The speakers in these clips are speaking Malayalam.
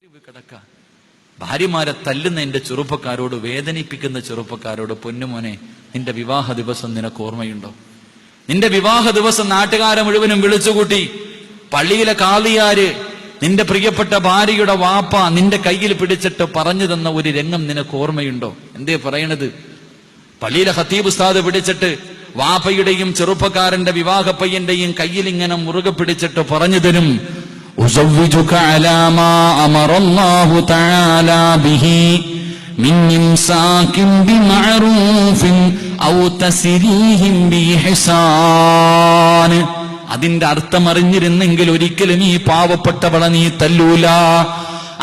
കിടക്ക ഭാര്യമാരെ തല്ലുന്ന എന്റെ ചെറുപ്പക്കാരോട്, വേദനിപ്പിക്കുന്ന ചെറുപ്പക്കാരോട്, പൊന്നുമോനെ, നിന്റെ വിവാഹ ദിവസം നിനക്ക് ഓർമ്മയുണ്ടോ? നിന്റെ വിവാഹ ദിവസം നാട്ടുകാരെ മുഴുവനും വിളിച്ചുകൂട്ടി പള്ളിയിലെ കാളിയാര് നിന്റെ പ്രിയപ്പെട്ട ഭാര്യയുടെ വാപ്പ നിന്റെ കയ്യിൽ പിടിച്ചിട്ട് പറഞ്ഞു തന്ന ഒരു രംഗം നിനക്ക് ഓർമ്മയുണ്ടോ? എന്തേ പറയണത്? പള്ളിയിലെ ഖത്തീബ് ഉസ്താദ് പിടിച്ചിട്ട് വാപ്പയുടെയും ചെറുപ്പക്കാരന്റെ വിവാഹ പയ്യന്റെയും കയ്യിൽ ഇങ്ങനെ മുറുകെ പിടിച്ചിട്ട് പറഞ്ഞു തരും, ഉസവ്വിജുക അലാ മാ അമറല്ലാഹു തആല ബിഹി മിൻ ഇംസാകിൻ ബിമഅറൂഫിൻ ഔ തസ്രീഹിൻ ബിഇഹ്സാൻ. അതിന്റെ അർത്ഥം അറിഞ്ഞിരുന്നെങ്കിൽ ഒരിക്കലും ഈ പാവപ്പെട്ടവളെ നീ തല്ലൂല.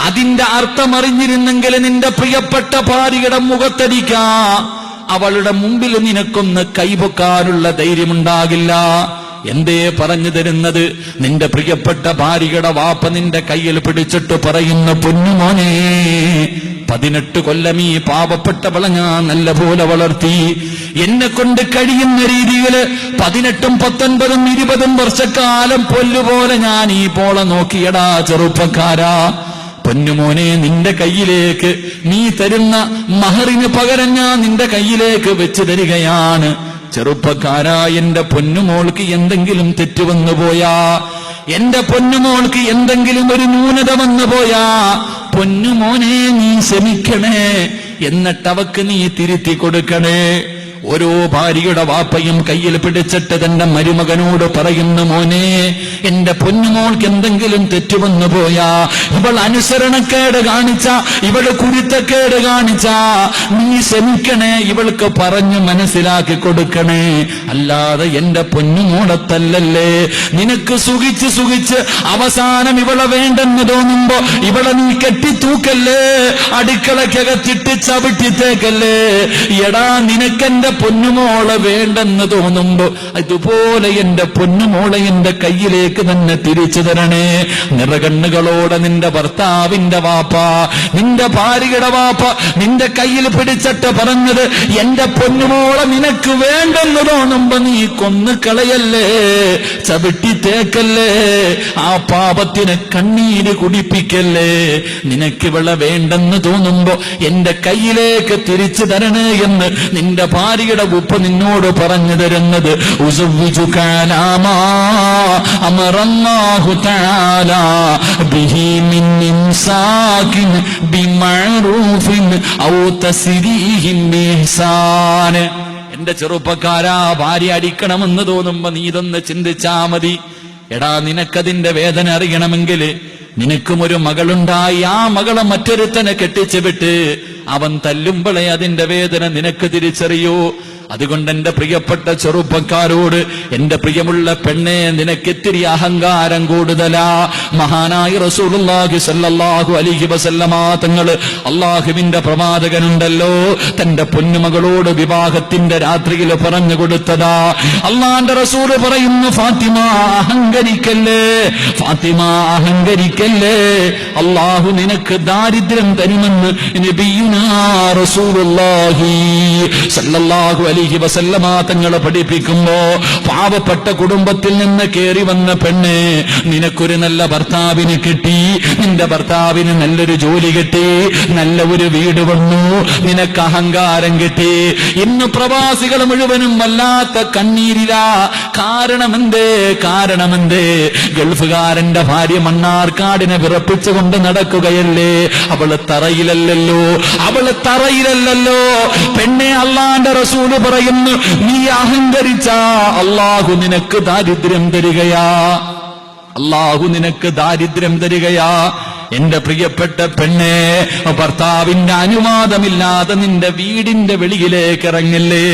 അതിന്റെ അർത്ഥം അറിഞ്ഞിരുന്നെങ്കിൽ നിന്റെ പ്രിയപ്പെട്ട ഭാര്യയുടെ മുഖത്തടിക്കാ അവളുടെ മുമ്പിൽ നിനക്കൊന്ന് കൈപൊക്കാനുള്ള ധൈര്യമുണ്ടാകില്ല. എന്തേ പറഞ്ഞു തരുന്നത്? നിന്റെ പ്രിയപ്പെട്ട ഭാര്യയുടെ വാപ്പ നിന്റെ കയ്യിൽ പിടിച്ചിട്ട് പറയുന്ന, പൊന്നുമോനെ, 18 കൊല്ലം ഈ പാവപ്പെട്ടവളെ ഞാൻ നല്ലപോലെ വളർത്തി. എന്നെ കൊണ്ട് കഴിയുന്ന രീതിയിൽ 18, 19, 20 വർഷക്കാലം പൊല്ലുപോലെ ഞാൻ ഈ പോളെ നോക്കിയടാ ചെറുപ്പക്കാരാ. പൊന്നുമോനെ, നിന്റെ കയ്യിലേക്ക് നീ തരുന്ന മഹറിന് പകരം ഞാൻ നിന്റെ കയ്യിലേക്ക് വെച്ച് തരികയാണ്. ചെറുപ്പക്കാരാ, എന്റെ പൊന്നുമോൾക്ക് എന്തെങ്കിലും തെറ്റ് വന്നു പോയാ, എന്റെ പൊന്നുമോൾക്ക് എന്തെങ്കിലും ഒരു ന്യൂനത വന്നു പോയാ, പൊന്നുമോനെ നീ ക്ഷമിക്കണേ, എന്നിട്ട് അവക്ക് നീ തിരുത്തി കൊടുക്കണേ. ഓരോ ഭാര്യയുടെ വാപ്പയും കയ്യിൽ പിടിച്ചിട്ട് തന്റെ മരുമകനോട് പറയുന്നു, മോനെ, എന്റെ പൊന്നുമോൾക്ക് എന്തെങ്കിലും തെറ്റുവന്നു പോയാ, ഇവൾ അനുസരണക്കേട് കാണിച്ച, ഇവള് കുരുത്തക്കേട് കാണിച്ച, നീ ക്ഷമിക്കണേ, ഇവൾക്ക് പറഞ്ഞു മനസ്സിലാക്കി കൊടുക്കണേ. അല്ലാതെ എന്റെ പൊന്നുമോളത്തല്ലല്ലേ. നിനക്ക് സുഖിച്ച് സുഖിച്ച് അവസാനം ഇവളെ വേണ്ടെന്ന് തോന്നുമ്പോ ഇവളെ നീ കെട്ടിത്തൂക്കല്ലേ, അടുക്കളക്കകത്തിട്ട് ചവിട്ടിത്തേക്കല്ലേ. എടാ, നിനക്കെന്റെ പൊന്നുമോളെ വേണ്ടെന്ന് തോന്നുമ്പോ ഇതുപോലെ എന്റെ പൊന്നുമോളെ എന്റെ കയ്യിലേക്ക് തന്നെ തിരിച്ചു തരണേ. നിറകണ്ണുകളോടെ നിന്റെ ഭർത്താവിന്റെ വാപ്പ, നിന്റെ ഭാര്യയുടെ വാപ്പ നിന്റെ കയ്യിൽ പിടിച്ചിട്ട് പറഞ്ഞത്, എന്റെ പൊന്നുമോളെ നിനക്ക് വേണ്ടെന്ന് തോന്നുമ്പോ നീ കൊന്നു കളയല്ലേ, ചവിട്ടി തേക്കല്ലേ, ആ പാപത്തിന് കണ്ണീര് കുടിപ്പിക്കല്ലേ. നിനക്കിവളെ വേണ്ടെന്ന് തോന്നുമ്പോ എന്റെ കയ്യിലേക്ക് തിരിച്ചു തരണേ എന്ന് നിന്റെ ഭാര്യയുടെ ഉപ്പ നിന്നോട് പറഞ്ഞു തരുന്നത്. ഉസവ്വിജുക അലാ മാ അമറല്ലാഹു തആല ബിഹി മിൻ ഇംസാകിൻ ബിമഅറൂഫിൻ ഔ തസ്രീഹിൻ ബിഇഹ്സാൻ. എന്റെ ചെറുപ്പക്കാരാ, ഭാര്യ അടിക്കണമെന്ന് തോന്നുമ്പോ നീ ഇതൊന്ന് ചിന്തിച്ചാ മതി. എടാ, നിനക്കതിന്റെ വേദന അറിയണമെങ്കിൽ നിനക്കും ഒരു മകളുണ്ടായി, ആ മകളെ മറ്റൊരുത്തനെ കെട്ടിച്ചു വിട്ട് അവൻ തല്ലുമ്പോളെ അതിന്റെ വേദന നിനക്ക് തിരിച്ചറിയൂ. അതുകൊണ്ട് എന്റെ പ്രിയപ്പെട്ട ചെറുപ്പക്കാരോട്, എന്റെ പ്രിയമുള്ള പെണ്ണെ, നിനക്കിത്തിരി അഹങ്കാരം കൂടുതലാ. മഹാനായ റസൂലുള്ളാഹി സ്വല്ലല്ലാഹു അലൈഹി വസല്ലമ തങ്ങള്, അള്ളാഹുവിന്റെ പ്രവാചകനുണ്ടല്ലോ, തന്റെ പൊന്നുമകളോട് വിവാഹത്തിന്റെ രാത്രിയിൽ പറഞ്ഞു കൊടുത്തതാ. അള്ളാന്റെ റസൂല് പറയുന്നു, ഫാത്തിമ അഹങ്കരിക്കല്ലേ, ഫാത്തിമ അഹങ്കരിക്കല്ലേ, അള്ളാഹു നിനക്ക് ദാരിദ്ര്യം തരുമെന്ന് നബിയുനാ റസൂലുള്ളാഹി സ്വല്ലല്ലാഹു അലൈഹി വസല്ലമ തങ്ങളെ പഠിപ്പിക്കുമ്പോ, പാവപ്പെട്ട കുടുംബത്തിൽ നിന്ന് കേറി വന്ന പെണ്ണ്, നിനക്കൊരു നല്ല ഭർത്താവിന് കിട്ടി, നിന്റെ ഭർത്താവിന് നല്ലൊരു ജോലി കിട്ടി, നല്ല ഒരു വീട് വന്നു, നിനക്ക് അഹങ്കാരം കിട്ടി. ഇന്ന് പ്രവാസികൾ മുഴുവനും വല്ലാത്ത കണ്ണീരിലാ. കാരണമെന്തേ? ഗൾഫുകാരന്റെ ഭാര്യ മണ്ണാർക്കാടിനെ വിറപ്പിച്ചുകൊണ്ട് നടക്കുകയല്ലേ. അവള് തറയിലല്ലോ. പെണ്ണെ, അള്ളാന്റെ റസൂല് പറയുന്നു, നീ അഹങ്കരിച്ച അള്ളാഹു നിനക്ക് ദാരിദ്ര്യം തരികയാ, അള്ളാഹു നിനക്ക് ദാരിദ്ര്യം തരികയാ. എന്റെ പ്രിയപ്പെട്ട പെണ്ണെ, ഭർത്താവിന്റെ അനുവാദമില്ലാതെ നിന്റെ വീടിന്റെ വെളിയിലേക്ക് ഇറങ്ങില്ലേ.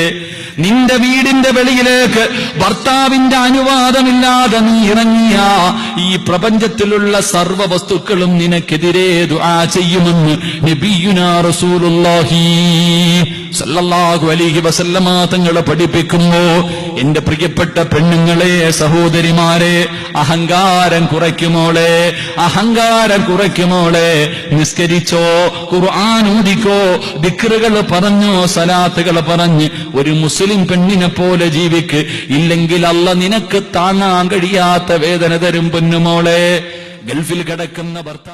നിന്റെ വീടിന്റെ വെളിയിലേക്ക് ഭർത്താവിന്റെ അനുവാദമില്ലാതെ നീ ഇറങ്ങിയ ഈ പ്രപഞ്ചത്തിലുള്ള സർവ്വ വസ്തുക്കളും നിനക്കെതിരെ ദുആ ചെയ്യുമെന്ന് നബിയുനാ റസൂലുള്ളാഹി സല്ലല്ലാഹു അലൈഹി വസല്ലമ തങ്ങളെ പഠിപ്പിക്കുന്നു. എന്റെ പ്രിയപ്പെട്ട പെണ്ണുങ്ങളെ, സഹോദരിമാരെ, അഹങ്കാരം കുറയ്ക്കുമോളെ, അഹങ്കാരം കുറയ്ക്കുമോളെ. നിസ്കരിച്ചോ, ഖുർആൻ ഓതിക്കോ, ദിക്റുകൾ പറഞ്ഞോ, സലാത്തുകൾ പറഞ്ഞ് ഒരു മുസ്ലിം പെണ്ണിനെ പോലെ ജീവിക്ക്. ഇല്ലെങ്കിൽ അല്ലാഹ് നിനക്ക് താങ്ങാൻ കഴിയാത്ത വേദന തരും പൊന്നുമോളെ. ഗൾഫിൽ കിടക്കുന്ന ഭർത്താവ്